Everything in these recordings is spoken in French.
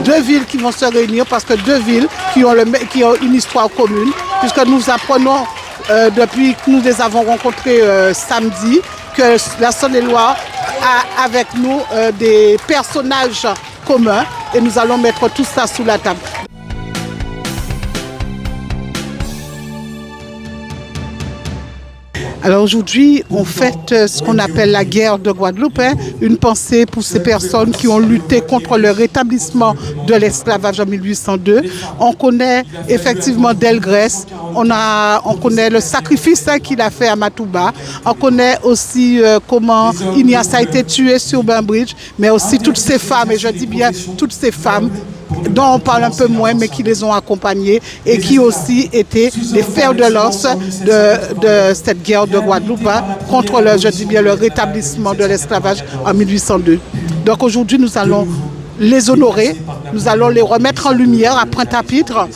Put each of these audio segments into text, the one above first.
deux villes qui vont se réunir parce que deux villes qui ont une histoire commune, puisque nous apprenons depuis que nous les avons rencontrés samedi que la Saône-et-Loire a avec nous des personnages communs et nous allons mettre tout ça sous la table. Alors aujourd'hui, on fête ce qu'on appelle la guerre de Guadeloupe, une pensée pour ces personnes qui ont lutté contre le rétablissement de l'esclavage en 1802. On connaît effectivement Delgrès, on connaît le sacrifice qu'il a fait à Matouba, on connaît aussi comment Ignace a été tué sur Bainbridge, mais aussi toutes ces femmes, et je dis bien toutes ces femmes, dont on parle un peu moins, mais qui les ont accompagnés et qui aussi étaient les fers de lance de cette guerre de Guadeloupe contre le rétablissement de l'esclavage en 1802. Donc aujourd'hui, nous allons les honorer, nous allons les remettre en lumière à Pointe-à-Pitre.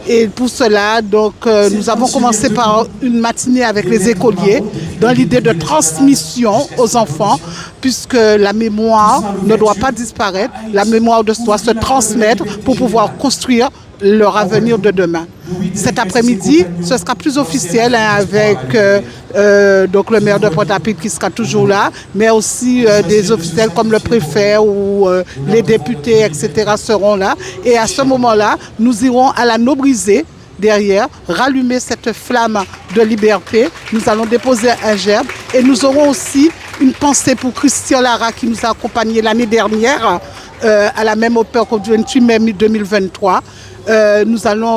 Et pour cela, donc, nous avons commencé par une matinée avec les écoliers dans l'idée de transmission aux enfants, puisque la mémoire ne doit pas disparaître, la mémoire doit se transmettre pour pouvoir construire leur avenir de demain. Cet après-midi, ce sera plus officiel avec donc le maire de Pointe-à-Pitre qui sera toujours là, mais aussi des officiels comme le préfet ou les députés, etc. seront là. Et à ce moment-là, nous irons à la Nobrisée derrière, rallumer cette flamme de liberté. Nous allons déposer un gerbe et nous aurons aussi une pensée pour Christian Lara qui nous a accompagnés l'année dernière à la même opéra du 28 mai 2023.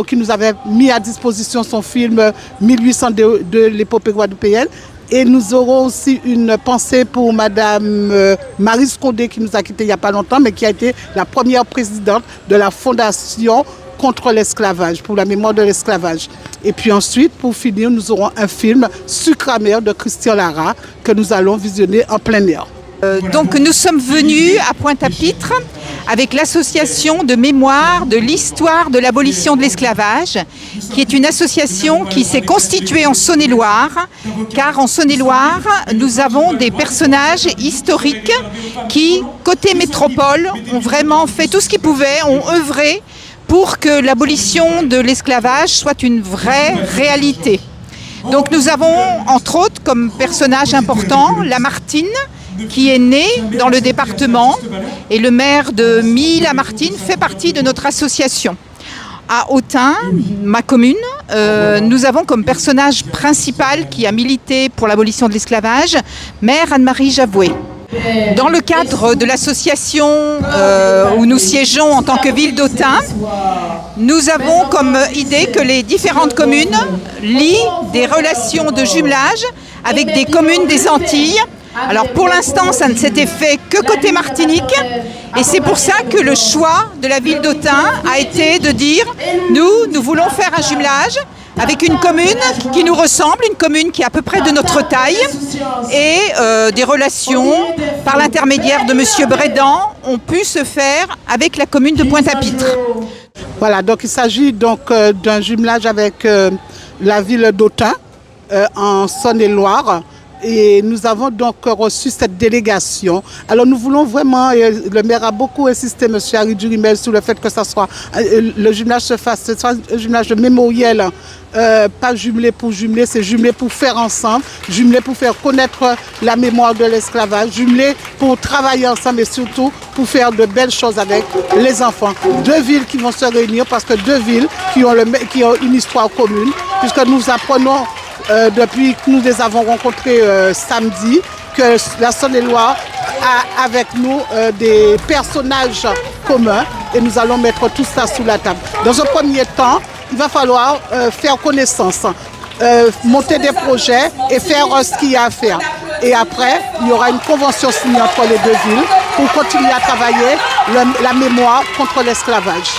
Qui nous avait mis à disposition son film 1800 de l'épopée guadeloupéenne. Et nous aurons aussi une pensée pour Madame Marie Scondé qui nous a quittés il n'y a pas longtemps, mais qui a été la première présidente de la Fondation contre l'esclavage, pour la mémoire de l'esclavage. Et puis ensuite, pour finir, nous aurons un film Sucre amer de Christian Lara que nous allons visionner en plein air. Donc nous sommes venus à Pointe-à-Pitre avec l'association de mémoire de l'histoire de l'abolition de l'esclavage, qui est une association qui s'est constituée en Saône-et-Loire, car en Saône-et-Loire, nous avons des personnages historiques qui, côté métropole, ont vraiment fait tout ce qu'ils pouvaient, ont œuvré pour que l'abolition de l'esclavage soit une vraie réalité. Donc nous avons, entre autres, comme personnage important, Lamartine, qui est né dans le département, et le maire de Milly-Lamartine fait partie de notre association. À Autun, ma commune, nous avons comme personnage principal qui a milité pour l'abolition de l'esclavage, Mère Anne-Marie Javoué. Dans le cadre de l'association où nous siégeons en tant que ville d'Autun, nous avons comme idée que les différentes communes lient des relations de jumelage avec des communes des Antilles. Alors pour l'instant, ça ne s'était fait que côté Martinique, et c'est pour ça que le choix de la ville d'Autun a été de dire nous voulons faire un jumelage avec une commune qui nous ressemble, une commune qui est à peu près de notre taille, et des relations par l'intermédiaire de M. Brédan ont pu se faire avec la commune de Pointe-à-Pitre. Voilà, donc il s'agit donc d'un jumelage avec la ville d'Autun en Saône-et-Loire. Et nous avons donc reçu cette délégation. Alors nous voulons vraiment, le maire a beaucoup insisté, M. Harry Durimel, sur le fait que ça soit, le jumelage se fasse, ce soit un jumelage mémoriel, pas jumelé pour jumeler, c'est jumelé pour faire ensemble, jumelé pour faire connaître la mémoire de l'esclavage, jumelé pour travailler ensemble et surtout pour faire de belles choses avec les enfants. Deux villes qui vont se réunir parce que deux villes qui ont une histoire commune, puisque nous apprenons depuis que nous les avons rencontrés samedi, que la Saône-et-Loire a avec nous des personnages communs et nous allons mettre tout ça sous la table. Dans un premier temps, il va falloir faire connaissance, monter des projets et faire ce qu'il y a à faire. Et après, il y aura une convention signée entre les deux villes pour continuer à travailler la mémoire contre l'esclavage.